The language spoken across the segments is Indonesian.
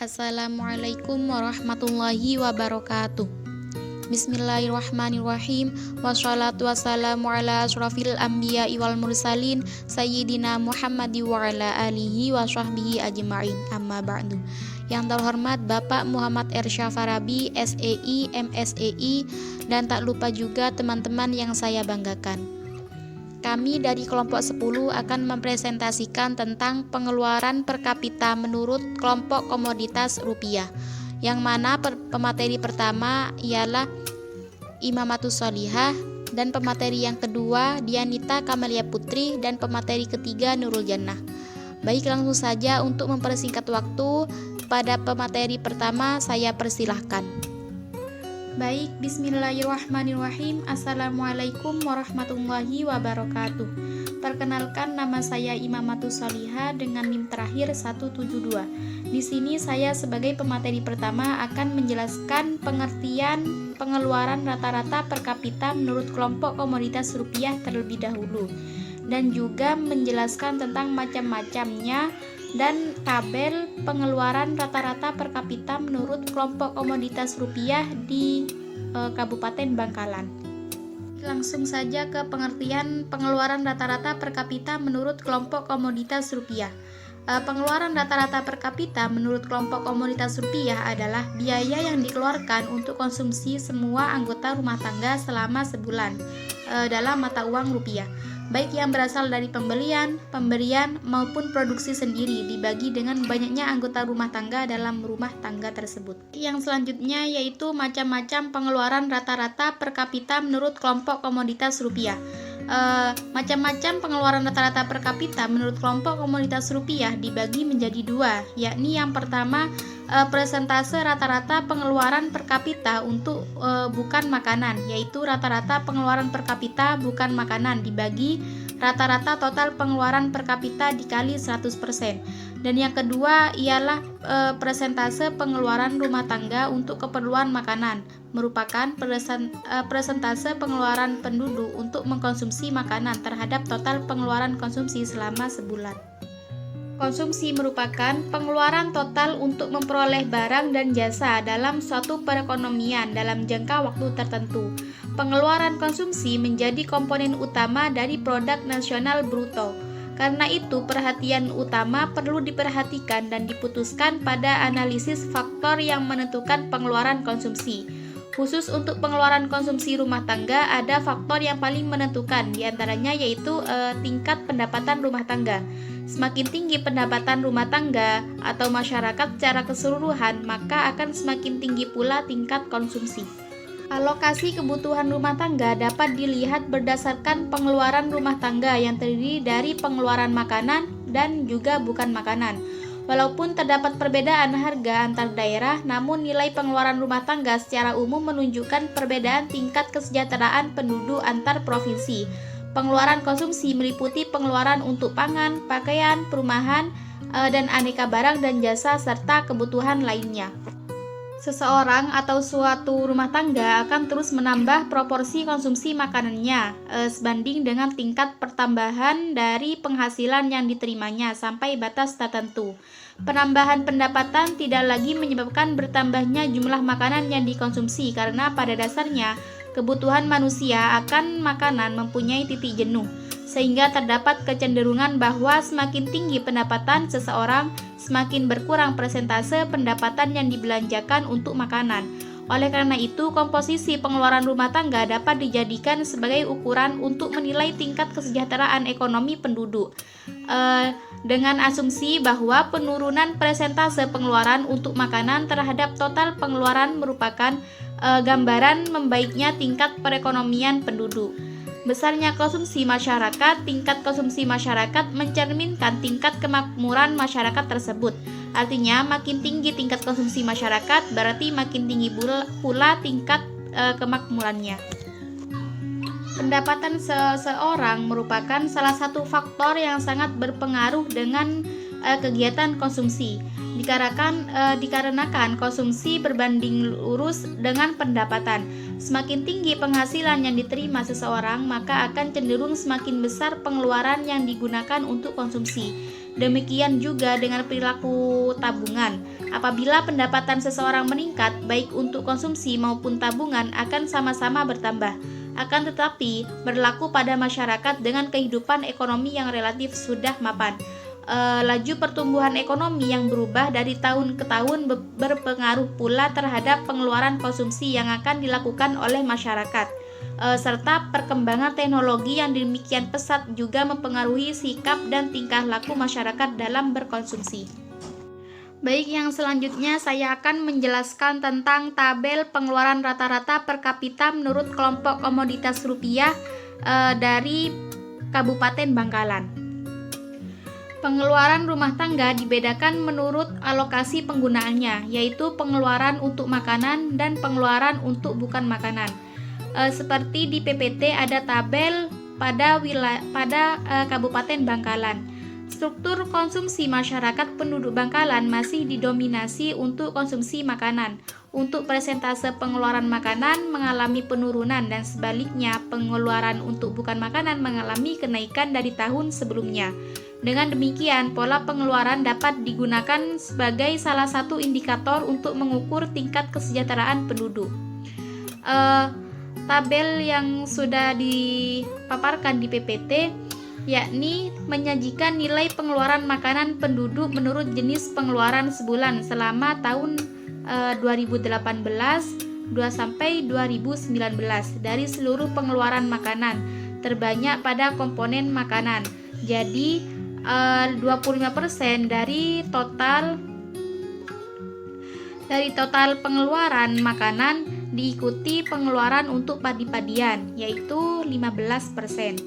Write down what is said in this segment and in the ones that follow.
Assalamualaikum warahmatullahi wabarakatuh. Bismillahirrahmanirrahim. Wassalatu wassalamu ala asrofil anbiya wal mursalin Sayyidina Muhammad wa ala alihi wa sahbihi ajma'in. Amma ba'du. Yang terhormat Bapak Muhammad Irsya Farabi, SEI, MSEI, dan tak lupa juga teman-teman yang saya banggakan. Kami dari kelompok 10 akan mempresentasikan tentang pengeluaran per kapita menurut kelompok komoditas rupiah, yang mana pemateri pertama ialah Imamatus Sholihah, dan pemateri yang kedua Dianita Kamalia Putri, dan pemateri ketiga Nurul Jannah. Baik, langsung saja untuk mempersingkat waktu, pada pemateri pertama saya persilahkan. Baik, bismillahirrahmanirrahim. Assalamualaikum warahmatullahi wabarakatuh. Perkenalkan, nama saya Imamatus Sholihah dengan NIM terakhir 172. Di sini saya sebagai pemateri pertama akan menjelaskan pengertian pengeluaran rata-rata per kapita menurut kelompok komoditas rupiah terlebih dahulu, dan juga menjelaskan tentang macam-macamnya dan tabel pengeluaran rata-rata per kapita menurut kelompok komoditas rupiah di Kabupaten Bangkalan. Langsung saja ke pengertian pengeluaran rata-rata per kapita menurut kelompok komoditas rupiah. Pengeluaran rata-rata per kapita menurut kelompok komoditas rupiah adalah biaya yang dikeluarkan untuk konsumsi semua anggota rumah tangga selama sebulan dalam mata uang rupiah, baik yang berasal dari pembelian, pemberian, maupun produksi sendiri, dibagi dengan banyaknya anggota rumah tangga dalam rumah tangga tersebut. Yang selanjutnya yaitu macam-macam pengeluaran rata-rata per kapita menurut kelompok komoditas rupiah. Macam-macam pengeluaran rata-rata per kapita menurut kelompok komoditas rupiah dibagi menjadi dua, yakni yang pertama persentase rata-rata pengeluaran per kapita untuk bukan makanan, yaitu rata-rata pengeluaran per kapita bukan makanan dibagi rata-rata total pengeluaran per kapita dikali 100%. Dan yang kedua ialah persentase pengeluaran rumah tangga untuk keperluan makanan, merupakan persentase pengeluaran penduduk untuk mengkonsumsi makanan terhadap total pengeluaran konsumsi selama sebulan. Konsumsi merupakan pengeluaran total untuk memperoleh barang dan jasa dalam suatu perekonomian dalam jangka waktu tertentu. Pengeluaran konsumsi menjadi komponen utama dari produk nasional bruto. Karena itu, perhatian utama perlu diperhatikan dan diputuskan pada analisis faktor yang menentukan pengeluaran konsumsi. Khusus untuk pengeluaran konsumsi rumah tangga, ada faktor yang paling menentukan, diantaranya yaitu tingkat pendapatan rumah tangga. Semakin tinggi pendapatan rumah tangga atau masyarakat secara keseluruhan, maka akan semakin tinggi pula tingkat konsumsi. Alokasi kebutuhan rumah tangga dapat dilihat berdasarkan pengeluaran rumah tangga yang terdiri dari pengeluaran makanan dan juga bukan makanan. Walaupun terdapat perbedaan harga antar daerah, namun nilai pengeluaran rumah tangga secara umum menunjukkan perbedaan tingkat kesejahteraan penduduk antar provinsi. Pengeluaran konsumsi meliputi pengeluaran untuk pangan, pakaian, perumahan, dan aneka barang dan jasa serta kebutuhan lainnya. Seseorang atau suatu rumah tangga akan terus menambah proporsi konsumsi makanannya sebanding dengan tingkat pertambahan dari penghasilan yang diterimanya sampai batas tertentu. Penambahan pendapatan tidak lagi menyebabkan bertambahnya jumlah makanan yang dikonsumsi, karena pada dasarnya kebutuhan manusia akan makanan mempunyai titik jenuh, sehingga terdapat kecenderungan bahwa semakin tinggi pendapatan seseorang, semakin berkurang persentase pendapatan yang dibelanjakan untuk makanan. Oleh karena itu, komposisi pengeluaran rumah tangga dapat dijadikan sebagai ukuran untuk menilai tingkat kesejahteraan ekonomi penduduk. Dengan asumsi bahwa penurunan persentase pengeluaran untuk makanan terhadap total pengeluaran merupakan gambaran membaiknya tingkat perekonomian penduduk. Besarnya konsumsi masyarakat, tingkat konsumsi masyarakat mencerminkan tingkat kemakmuran masyarakat tersebut. Artinya, makin tinggi tingkat konsumsi masyarakat, berarti makin tinggi pula tingkat kemakmurannya. Pendapatan seseorang merupakan salah satu faktor yang sangat berpengaruh dengan kegiatan konsumsi. Dikarenakan konsumsi berbanding lurus dengan pendapatan. Semakin tinggi penghasilan yang diterima seseorang, maka akan cenderung semakin besar pengeluaran yang digunakan untuk konsumsi. Demikian juga dengan perilaku tabungan. Apabila pendapatan seseorang meningkat, baik untuk konsumsi maupun tabungan akan sama-sama bertambah. Akan tetapi, berlaku pada masyarakat dengan kehidupan ekonomi yang relatif sudah mapan. Laju pertumbuhan ekonomi yang berubah dari tahun ke tahun berpengaruh pula terhadap pengeluaran konsumsi yang akan dilakukan oleh masyarakat. Serta perkembangan teknologi yang demikian pesat juga mempengaruhi sikap dan tingkah laku masyarakat dalam berkonsumsi. Baik, yang selanjutnya saya akan menjelaskan tentang tabel pengeluaran rata-rata per kapita menurut kelompok komoditas rupiah dari Kabupaten Bangkalan. Pengeluaran rumah tangga dibedakan menurut alokasi penggunaannya, yaitu pengeluaran untuk makanan dan pengeluaran untuk bukan makanan. Seperti di PPT ada tabel pada Kabupaten Bangkalan. Struktur konsumsi masyarakat penduduk Bangkalan masih didominasi untuk konsumsi makanan. Untuk persentase pengeluaran makanan mengalami penurunan dan sebaliknya pengeluaran untuk bukan makanan mengalami kenaikan dari tahun sebelumnya. Dengan demikian, pola pengeluaran dapat digunakan sebagai salah satu indikator untuk mengukur tingkat kesejahteraan penduduk. Tabel yang sudah dipaparkan di PPT yakni menyajikan nilai pengeluaran makanan penduduk menurut jenis pengeluaran sebulan selama tahun 2018 sampai 2019 dari seluruh pengeluaran makanan, terbanyak pada komponen makanan. Jadi 25% dari total pengeluaran makanan diikuti pengeluaran untuk padi-padian yaitu 15%.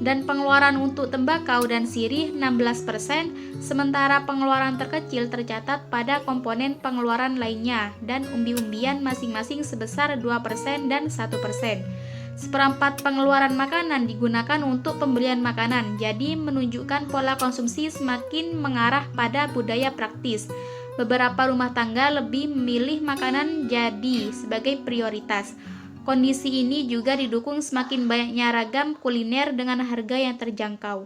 Dan pengeluaran untuk tembakau dan sirih 16%, sementara pengeluaran terkecil tercatat pada komponen pengeluaran lainnya dan umbi-umbian masing-masing sebesar 2% dan 1%. Seperempat pengeluaran makanan digunakan untuk pembelian makanan, jadi menunjukkan pola konsumsi semakin mengarah pada budaya praktis. Beberapa rumah tangga lebih memilih makanan jadi sebagai prioritas. Kondisi ini juga didukung semakin banyaknya ragam kuliner dengan harga yang terjangkau.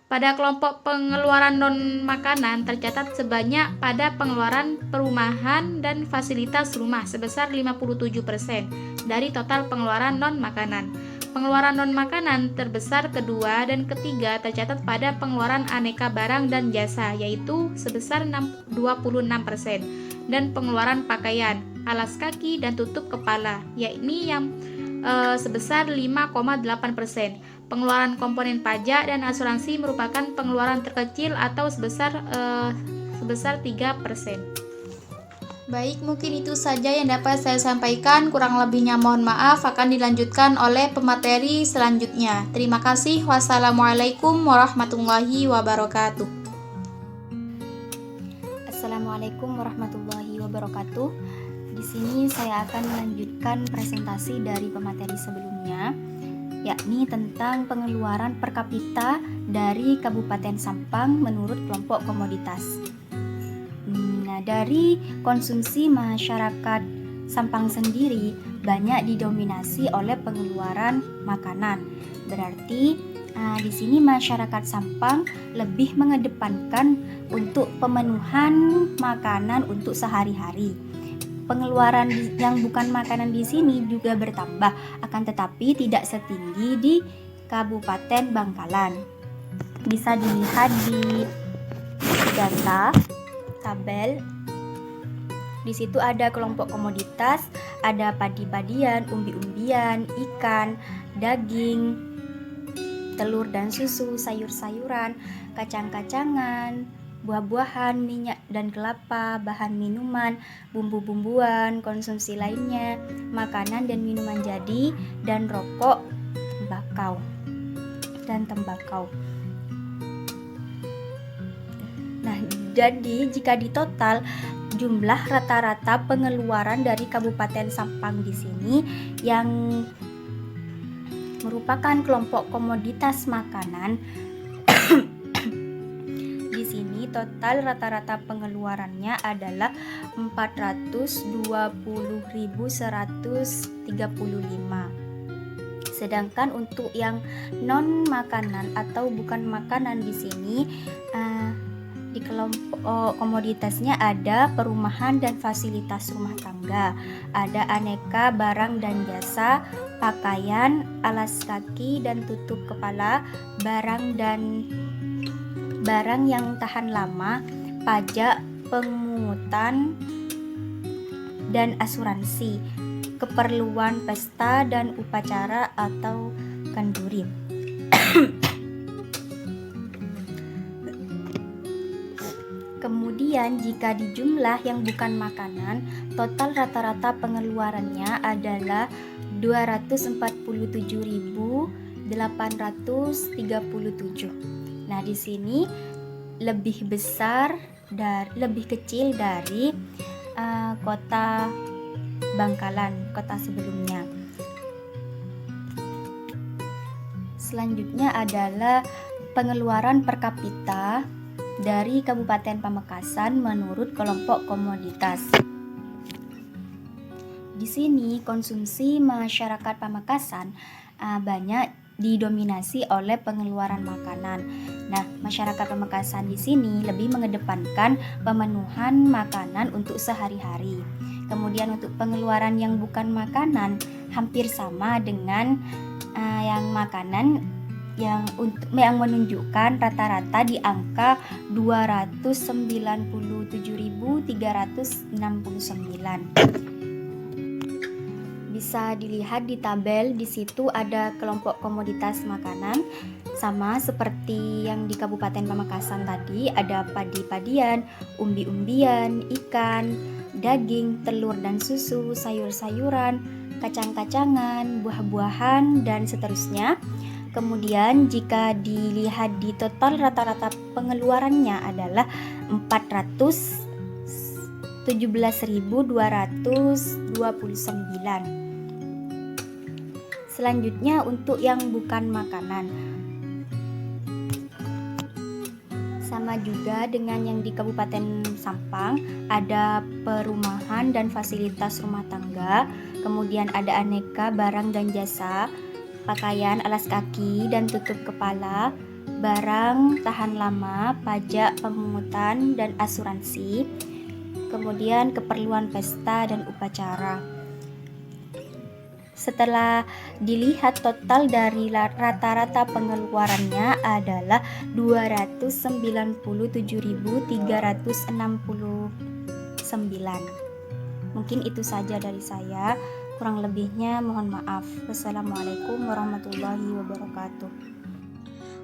Pada kelompok pengeluaran non-makanan tercatat sebanyak pada pengeluaran perumahan dan fasilitas rumah sebesar 57% dari total pengeluaran non-makanan. Pengeluaran non-makanan terbesar kedua dan ketiga tercatat pada pengeluaran aneka barang dan jasa yaitu sebesar 26% dan pengeluaran pakaian, alas kaki dan tutup kepala yakni yang sebesar 5,8%. Pengeluaran komponen pajak dan asuransi merupakan pengeluaran terkecil atau sebesar 3%. Baik, mungkin itu saja yang dapat saya sampaikan. Kurang lebihnya mohon maaf, akan dilanjutkan oleh pemateri selanjutnya. Terima kasih. Wassalamualaikum warahmatullahi wabarakatuh. Assalamualaikum warahmatullahi wabarakatuh. Di sini saya akan melanjutkan presentasi dari pemateri sebelumnya, yakni tentang pengeluaran per kapita dari Kabupaten Sampang menurut kelompok komoditas. Dari konsumsi masyarakat Sampang sendiri banyak didominasi oleh pengeluaran makanan. Berarti di sini masyarakat Sampang lebih mengedepankan untuk pemenuhan makanan untuk sehari-hari. Pengeluaran yang bukan makanan di sini juga bertambah, akan tetapi tidak setinggi di Kabupaten Bangkalan. Bisa dilihat di data tabel. Di situ ada kelompok komoditas, ada padi-padian, umbi-umbian, ikan, daging, telur dan susu, sayur-sayuran, kacang-kacangan, buah-buahan, minyak dan kelapa, bahan minuman, bumbu-bumbuan, konsumsi lainnya, makanan dan minuman jadi, dan rokok, tembakau. Nah, jadi jika ditotal jumlah rata-rata pengeluaran dari Kabupaten Sampang di sini yang merupakan kelompok komoditas makanan di sini total rata-rata pengeluarannya adalah 420.135. Sedangkan untuk yang non makanan atau bukan makanan di sini Di kelompok komoditasnya ada perumahan dan fasilitas rumah tangga, ada aneka barang dan jasa, pakaian, alas kaki dan tutup kepala, barang yang tahan lama, pajak, pemungutan, dan asuransi, keperluan pesta dan upacara atau kenduri. Kemudian jika dijumlah yang bukan makanan, total rata-rata pengeluarannya adalah 247.837. Nah, di sini lebih kecil dari kota Bangkalan, kota sebelumnya. Selanjutnya adalah pengeluaran per kapita dari Kabupaten Pamekasan menurut kelompok komoditas. Di sini konsumsi masyarakat Pamekasan banyak didominasi oleh pengeluaran makanan. Nah, masyarakat Pamekasan di sini lebih mengedepankan pemenuhan makanan untuk sehari-hari. Kemudian untuk pengeluaran yang bukan makanan hampir sama dengan yang makanan yang menunjukkan rata-rata di angka 297.369. Bisa dilihat di tabel, di situ ada kelompok komoditas makanan sama seperti yang di Kabupaten Pamekasan tadi, ada padi-padian, umbi-umbian, ikan, daging, telur dan susu, sayur-sayuran, kacang-kacangan, buah-buahan dan seterusnya. Kemudian jika dilihat di total rata-rata pengeluarannya adalah 417.229. Selanjutnya untuk yang bukan makanan. Sama juga dengan yang di Kabupaten Sampang, ada perumahan dan fasilitas rumah tangga, kemudian ada aneka barang dan jasa, pakaian, alas kaki dan tutup kepala, barang tahan lama, pajak, pemungutan dan asuransi, kemudian keperluan pesta dan upacara. Setelah dilihat total dari rata-rata pengeluarannya adalah 297.369. Mungkin itu saja dari saya. Kurang lebihnya mohon maaf. Wassalamualaikum warahmatullahi wabarakatuh.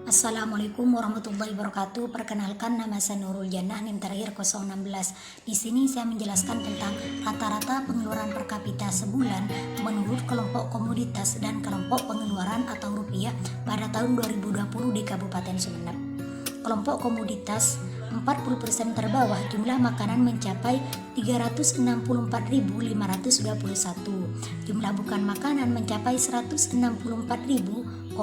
Assalamualaikum warahmatullahi wabarakatuh. Perkenalkan, nama saya Nurul Jannah, NIM terakhir 016. Di sini saya menjelaskan tentang rata-rata pengeluaran per kapita sebulan menurut kelompok komoditas dan kelompok pengeluaran atau rupiah pada tahun 2020 di Kabupaten Sumeneb. Kelompok komoditas 40% terbawah jumlah makanan mencapai 364.521. Jumlah bukan makanan mencapai 164.892.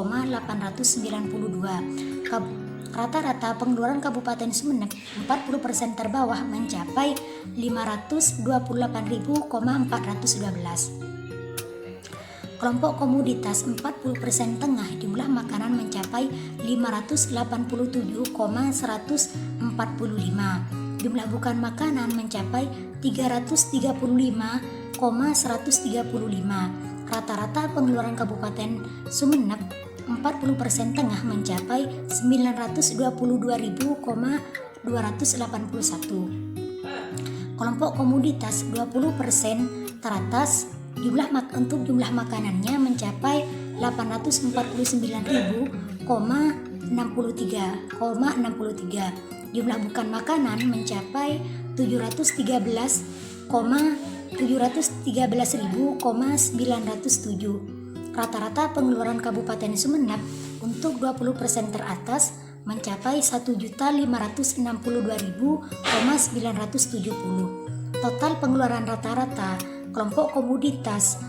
Rata-rata pengeluaran Kabupaten Sumeneb 40% terbawah mencapai 528.412. Kelompok komoditas 40% tengah jumlah makanan mencapai 587,145. Jumlah bukan makanan mencapai 335,135. Rata-rata pengeluaran Kabupaten Sumeneb 40% tengah mencapai 922.281. Kelompok komoditas 20% teratas untuk jumlah makanannya mencapai 849.063,63. Jumlah bukan makanan mencapai 713.907. Rata-rata pengeluaran Kabupaten Sumeneb untuk 20% teratas mencapai 1.562.970. Total pengeluaran rata-rata kelompok komoditas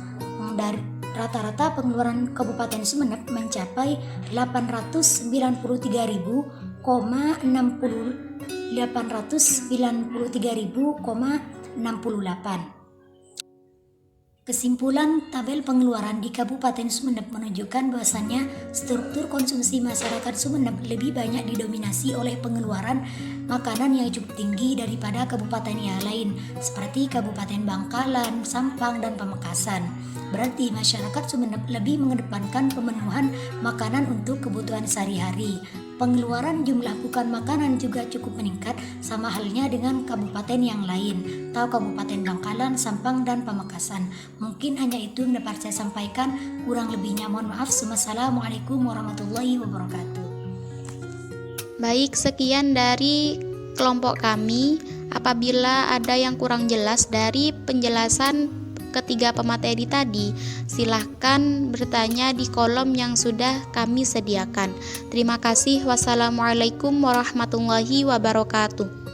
dari rata-rata pengeluaran Kabupaten Sumeneb mencapai 893.068. Kesimpulan tabel pengeluaran di Kabupaten Sumeneb menunjukkan bahwasannya struktur konsumsi masyarakat Sumeneb lebih banyak didominasi oleh pengeluaran makanan yang cukup tinggi daripada kabupaten yang lain seperti Kabupaten Bangkalan, Sampang, dan Pamekasan. Berarti masyarakat Sumeneb lebih mengedepankan pemenuhan makanan untuk kebutuhan sehari-hari. Pengeluaran jumlah bukan makanan juga cukup meningkat sama halnya dengan kabupaten yang lain atau Kabupaten Bangkalan, Sampang, dan Pamekasan. Mungkin hanya itu yang dapat saya sampaikan, kurang lebihnya mohon maaf. Wassalamualaikum warahmatullahi wabarakatuh. Baik, sekian dari kelompok kami. Apabila ada yang kurang jelas dari penjelasan ketiga pemateri tadi, silahkan bertanya di kolom yang sudah kami sediakan. Terima kasih. Wassalamualaikum warahmatullahi wabarakatuh.